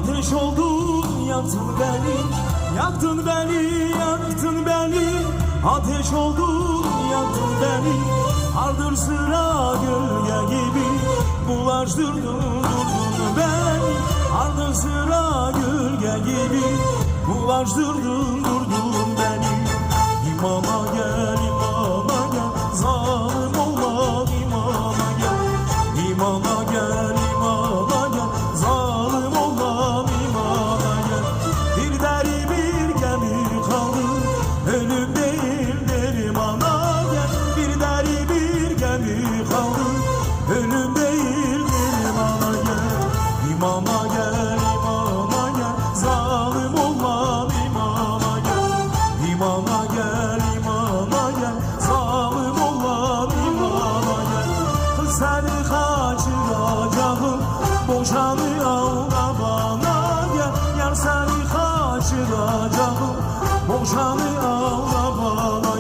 Ateş oldun yaktın beni, yaktın beni, yaktın beni. Ateş oldun yaktın beni, ardır sıra gölge gibi bulaştırdın beni. Ardır sıra gölge gibi bulaştırdın beni. İmama gel, imama gel, zalim olma imama gel. İmama gel, imama gel, zalim olma imama gel. Bir deri bir gemi kaldı, ölüm değil dermana gel. Bir deri bir gemi kaldı, ölüm değil dermana gel. İmama gel, imama gel, zalim olma imama gel. İmama gel, imama gel, zalim olma imama gel. Kız seni kaçıracağım, boşanı al da bana gel. Yar seni kaçıracağım, boşanı al da bana